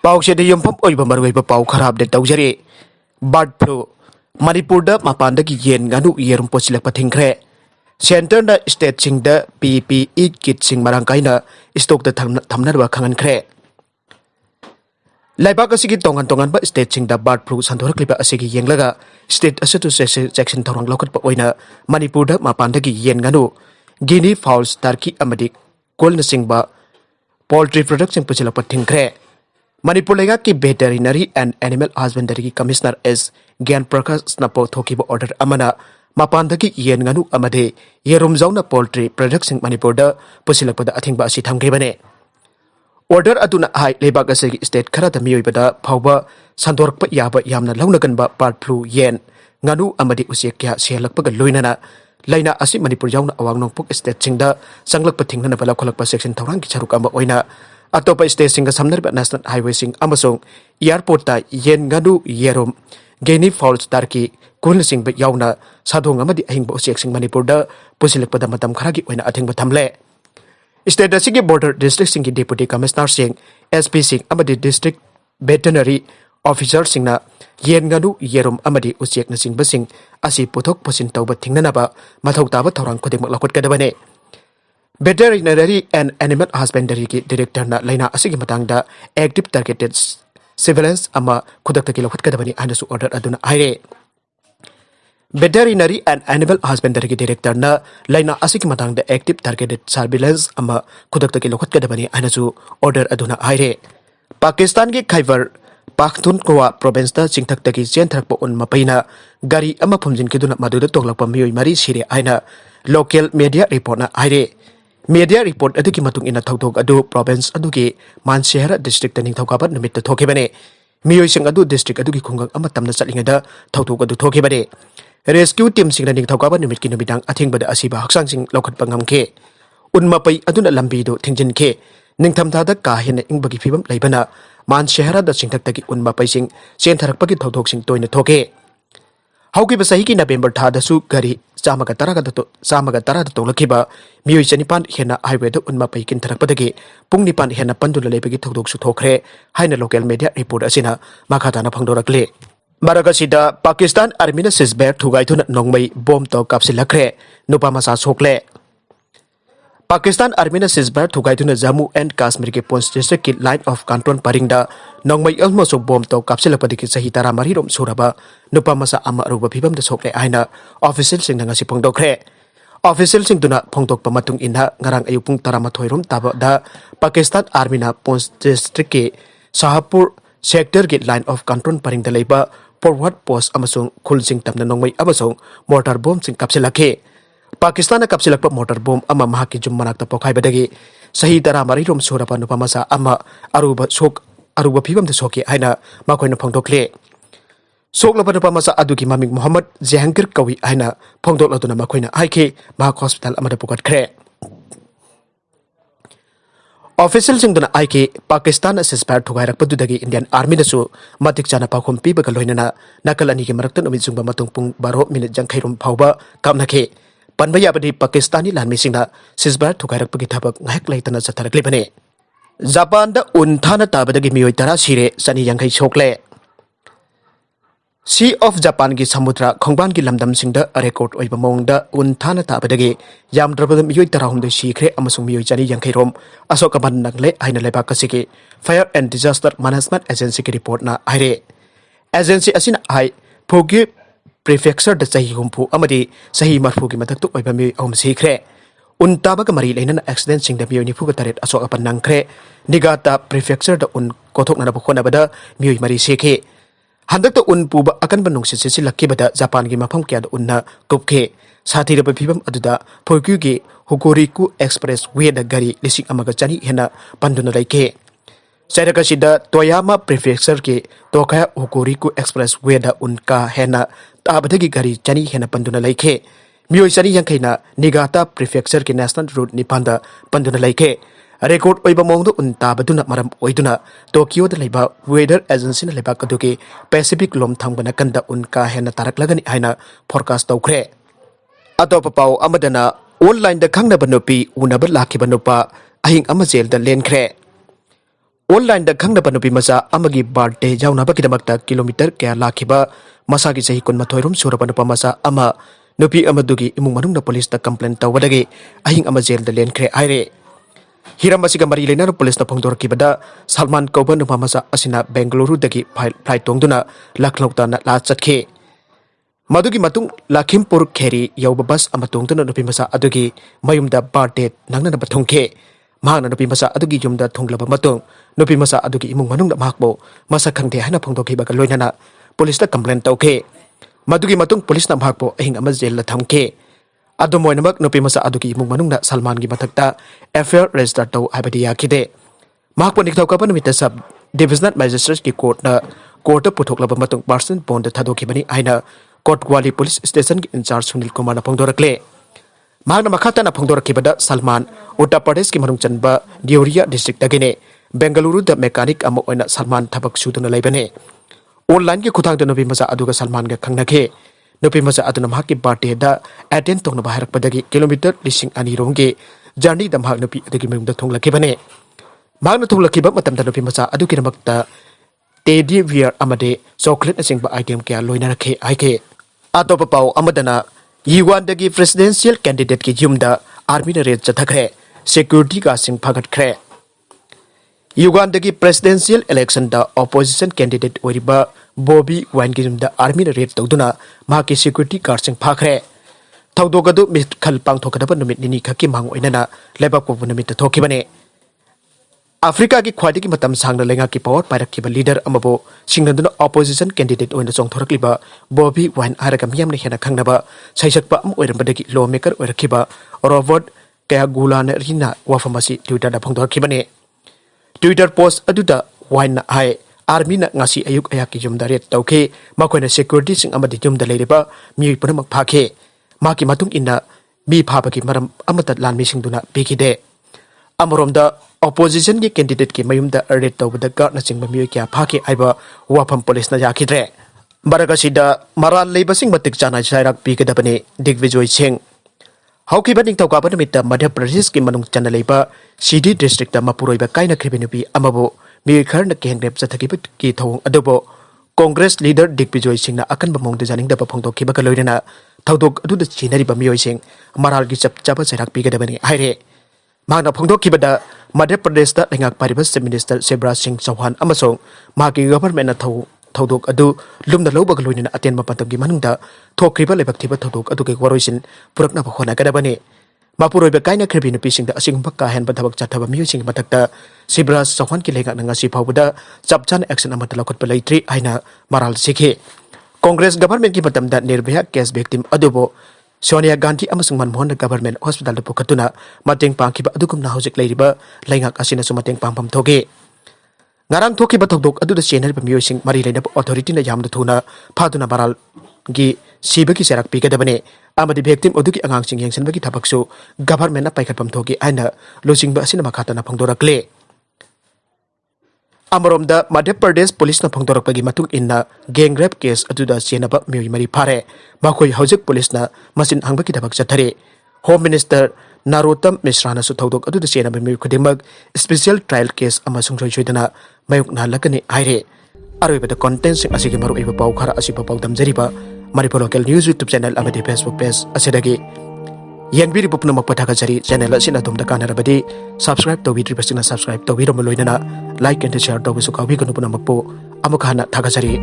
पाउसेदे युमफम ओइबा मरुइबा पाउ खराब दे तौजरे bird flu Manipur दा मपानदगी येन गानु येरुम पोसिलक पथिंखरे सेंटर दा स्टेट सिंग दा PPE किट सिंग मरांग काइना स्टॉक दा थमनरवा खंगनखरे लाइबाक असिगी तोंगन तोंगन बा स्टेट सिंग दा बर्ड फ्लू संथोरक्लिबा असिगी येंगलगा स्टेट असतु सेक्शन थौरंग लौकटपा ओइना मणिपुर दा मपानदगी येन गानु गिनी फाउल्स टर्की अमदी कोलना सिंगबा पोल्ट्री प्रोडक्शन पुसिलक पथिंखरे मणिपुर लेगा की वेटरनरी एंड एनिमल हस्बेंडरी की कमिश्नर एस ज्ञान प्रकाश नपो थोकीबो ऑर्डर अमना मपानदगी येन गानु अमदे येरुमजौना पोल्ट्री प्रोडक्शन मणिपुर दा पुसिलकपदा अथिंगबा असि थमगेबने ऑर्डर अदुना हाई लेबाक असि स्टेट खरादा मियोइबदा फावबा संदोरकपा याबा यामना लौनगनबा बर्ड फ्लू येन गानु अमदे उसेक्या सेलकपगा लोइनाना लाइना असि मणिपुर यावना अवांग नोंगपुक स्टेट सिंगदा संगलकपा थिंगना बला खोलकपा सेक्शन थौरांग की छरुक अमा ओइना अतोपा स्टेट सिंगा समनरबा नेशनल हाईवे सिंग अमसोंग एयरपोर्ट ता येन गानु येरुम गेनी फॉल्स टारकी कुल सिंग बे यावना साधोंग अमदि अहिंगबा उसेक सिंग मणिपुर दा पुसिलकपदा मतम खरागी ओइना अथिंगबा थमले स्टेट असिगे बॉर्डर डिस्ट्रिक्ट सिंग की डिप्यूटी कमिश्नर सिंग SP सिंग अमदि डिस्ट्रिक्ट वेटरनरी ऑफिसर सिंगना येन गानु येरुम अमदि उसेक न सिंग बसिंग असि पुथोक पुसिन तौबा थिंगननाबा मथौ ताबा थौरांग खुदेमक लखोटकदबने वेटरनरी एंड एनिमल हस्बेंडरी की डायरेक्टर ना लाइना असिगी मतंगदा एक्टिव टारगेटेड सर्वेलेंस अमा खुदक्तकी लखोटकदबनी आनसु ऑर्डर अदुना आइरे वेटरनरी एंड एनिमल हस्बेंडरी की डायरेक्टर ना लाइना असिगी मतंगदा एक्टिव टारगेटेड सर्वेलेंस अमा खुदक्तकी लखोटकदबनी आनसु ऑर्डर अदुना आइरे पाकिस्तान के खैबर पाख्तूनख्वा प्रोविंस दा चिंथक्तकी चेंथरकपा उन मपैना गाड़ी अमा फुमजिनकिदुना मदुदा तोगलकपा मियोय मरी सिरे आइना लोकल मीडिया रिपोर्ट ना आइरे मीडिया रिपोर्ट अदुकी मतुंग इना थौथोक अदु प्रोविंस अदुकी मानसेहरा डिस्ट्रिक्ट निंगथौकाबा निमित्त थोखेबने मियोयसिंग अदु डिस्ट्रिक्ट अदुकी खुंगंग अमा तमना चटलिंगदा थौथोक अदु थोखेबने रेस्क्यू टीम सिंगना निंगथौकाबा निमित्की नुमिदांग अथिंगबदा असिबा हक्सांसिंग लौखटपा ngamखे उनमपै अदुना लंबीदो थिंजिनखे निंगथमथादा का हेना इंगबगी फिबम लैबना मानसेहरा दा चिंथक्तकी उनमपैसिंग चेंथरकपगी थौथोकसिंग तोइना थोके हौकिबा सही की नवेंबर थादसु गरी चामगा तरादा तोलखिबा मियोय चनिपान हेना हाईवे उनमपै किंथरकपदगी पुंग निपान हेना पंदुला लेबगी थौदोकसु थोखरे हाइना लोकल मीडिया रिपोर्ट असिना मखाताना फंगदोरकले मरगसिदा पाकिस्तान आर्मीना सिजबेर थुगाइथुना नोंगमै बॉम्ब तो कापसिलखरे नुपा मसा सोकले पाकिस्तान आर्मीना सिजबेर थुगाइथुना जम्मू एंड कश्मीर के पुंछ डिस्ट्रिक्ट की लाइन ऑफ कंट्रोल परिंगदा नोंगमै अल्मोसो बॉम्ब तो कापसिलपदगी सही तारा मरीरोम सुरबा नुपा मसा अमा अरुबा फिबम द सोकले आइना ऑफिशियल सिंग ngasi phongdokre ऑफिशियल सिंग दुना phongdokpa matung inha ngarang ayuk pung 12 rom taba da Pakistan army ना पुंछ डिस्ट्रिक्ट के शाहपुर सेक्टर के line of control purring the लेबा फॉरवर्ड पोस्ट अमसुंग खुलसिंग तमना नोंगमै अमसुंग मोर्टार बॉम्ब सिंग कापसिलखे पाकिस्तान कापसिलकपा मोर्टार बॉम्ब अमा महाकी जुम मनाक्ता पोखाइबदगी सही तारा मरीरोम सुरबा नुपा मसा अमा अरुबा फिबम द सोके आइना माखोइना phongdokle सोकलबा नुपा मसा अदुगी ममिंग मोहम्मद जहांगीर कवि आइना phongdokladuna makoina आइखे महाक हॉस्पिटल अमदा पुकटखरे ऑफिशियल सिंगदना आइके पाकिस्तान सिजपायर थुगाइरकपदुदगी इंडियन आर्मी नसु मतिक चाना पाखोम पीबगा लोइनना नकल अनी के मरक्तन उमित जुंगबा मतुंग पुंग 12 मिनिट जंखैरोम फावबा कामनखे पनबा याबदी पाकिस्तानी लानमिसिंगना सिजपायर थुगाइरकपगी थबक ngahek laitana chatarklibane जापान दा उनथाना ताबदगी मियोय तरा सिरे सनी यंखै सोकले सी ऑफ जापान की समुद्र खोंबान की लमदम सिंह रेकॉर्ड ओइबा मौंगदा उनथाना ताबदगी यामद्रबद मियोय तराहुमदे सीखरे अमसुंग मियोय चानी यंखैरोम अशोकबन नगले हाइना लेबाक असिगे fire and disaster management agency की रिपोर्ट ना आइरे एजेंसी असिना हाई फुगी प्रीफेक्चर द सही हुमफु अमदी सही मरफु की मथक्तु ओइबा मियोय अहम सीखरे उन ताबक मरी लेना एक्सीडेंट सिंह मियोय निफुग तरेट अशोक अपन नंखरे निगाता प्रीफेक्चर द उन कोथोकना बखोनबदा मियोय मरी सीखे हंदक तो उन पुबा अकन बनुंग से लक्कीबदा जापान की मफम क्या उन्ना कुपखे साथीरब फिबम अदुदा फोक्यू के हुकोरिकु एक्सप्रेस वे द गाड़ी लिसिंग अमगा चनी हेना पंदुना लैके सैरकसिदा तोयामा प्रीफेक्चर के तोखया हुकोरिकु एक्सप्रेस वे द उनका हेना ताबदगी गाड़ी चनी हेना पंदुना लैके मियोय चनी यंखैना निगाता प्रीफेक्चर के नेशनल रूट निपांदा पंदुना लैके रेकॉर्ड ओइबा मौंगदो उन ताबदुना मरम ओइदुना टोक्यो द लेबा वेदर एजेंसी न लेबा कदुके पैसिफिक लोम थांगबना कंदा उनका हेना तारकलगनी हाइना फोरकास्ट तौखरे अतोप पाउ अमदना ऑनलाइन द खंगनबा नुपी उनबा लाखिबा नुपा अहिंग अमा जेल द लेनखरे online da khangna panupi masa amagi birthday jauna ba kidamakta kilometer kaya lakhiba masagi sahi kun mathoi rum sura panupa masa ama nupi amadugi imung manung da police da complaint tawdagi ahing ama jail da len khre aire hiram asiga mari lena police na phongdor kibada Salman Kauban nupa masa asina Bengaluru dagi flight tongduna Lucknow ta na la chatkhe madugi matung Lakhimpur kheri yauba bus ama tongduna nupi masa adugi mayumda birthday nangna na bathongkhe mahana nupi masa adugi yumda thonglaba matung nupi masa adugi imung manung da mahakbo masa khangde haina phongdokhiba ka loinana police da complaint tawkhe madugi matung police na mahakbo ahing ama jail la thamkhe adumoinamak nupi masa adugi imung manung da Salman gi mathakta affair register taw habadi yakhide mahakbo nikthau ka panumita sub divisional magistrate ki court na court puthoklaba matung person bond thadokhibani aina court wali police station ki in charge Sunil Kumar na phongdorakle mahakna makhata na phongdorakhibada Salman Uttar Pradesh ki manung chanba Deoria district dagine Bengaluru da mechanic ama oina Salman thabak suduna laibane online ki khuthang da nupi masa aduga Salman ga khangnakhe nupi masa aduna mahaki birthday da attend tongna baharak padagi kilometer lising ani ronge journey da mahak nupi adagi mayum da thonglakhibane mahakna thonglakhiba matam da nupi masa adu kiramakta teddy bear amade chocolate na singba item kya loina rakhe aike atopa pau amadana Yuan dagi presidential candidate ki yumda army na red chathakre security ka sing phagat khre Yuan dagi presidential election da opposition candidate oriba Bobby Wine ki yumda army na red tawduna mahaki security guard sing phakre thawdogadu mikhal pangthokadaba numit nini khaki mang oinana lebak ko numit thokibane Africa ki khwadi ki matam sangna lenga ki power pairakhiba leader amabo singnaduna opposition candidate oina chongthorakliba Bobby Wine araga miyamna hena khangnaba saisakpa am oirambadagi lawmaker oirakhiba Robert Kayagulana rina wafamasi Twitter da phongdorkhibane Twitter post aduda Wine na hai army na ngasi ayuk ayaki jumda ret tawkhe makoina security sing amadi jumda leiriba mi punamak phakhe maki matung inna mi phabagi maram amata lanmi singduna pikide amoromda opposition ki candidate ki mayumda red tawbada guard na singba mi kya phakhe aiba wafam police na yakhidre baragasida maral leibasing matik chana sairak pikadabane Digvijoy Singh Haukiba ning tawka panamita Madhya Pradesh ki manung chana leiba CD district da mapuroiba kaina khribenupi amabo mi kharna kengrep chathaki ki thong adobo Congress leader Digvijoy Singh na akan bamong de janing da phongdokhiba ka loirena thaudok adu da chinari ba mioi sing maral gi chap chapa sairak pikadabane haire mahna phongdokhibada Madhya Pradesh da lengak paribas minister Shivraj Singh Chauhan amasong maki government na thawdok adu lumna lobag loinena aten mapatam gi manungda thokriba lebak thiba thawdok adu ke waroisin purakna bkhona kadabane mapuroiba kaina khribi nupi singda asingba ka hen badhabak chathaba miyo sing mathakta Shivraj Chauhan ki lenga nanga si phawda chapchan action amata lakot palaitri aina maral sikhe Congress government ki matamda nirbhaya case victim adubo Sonia Gandhi amasung Manmohan government hospital da pukatuna mateng pangkiba adugum na hojik leiriba laingak asina sumateng pangpam thoge ngarang thokiba thokdok aduda channel ba miyoising mari leina authority na yamda thuna phaduna baral gi sibaki serak pikadabane amadi victim adugi angang sing yengsanbagi thabaksu government na paikhatpam thogi aina losingba asina makhata na phangdorakle Amoromda Madhya Pradesh police na phongdorakpagi matung inna gang rape case aduda chenaba mioi mari phare makhoi hojik police na masin hangbaki thabak chathare Home Minister Narottam Mishra na su thodok aduda chenaba mioi khudimag special trial case amasung soidana mayuk na lakani aire aroibada content sing asigi maru iba pau khara asiba pau damjariba Manipur local news YouTube channel amadi Facebook page asidagi Yangbiri pupna makpathaga jari channel asina dumda kanarabadi subscribe to vidri pasina subscribe to vidro maloinana like and share to bisu kawi kanu puna makpo amukhana thaga jari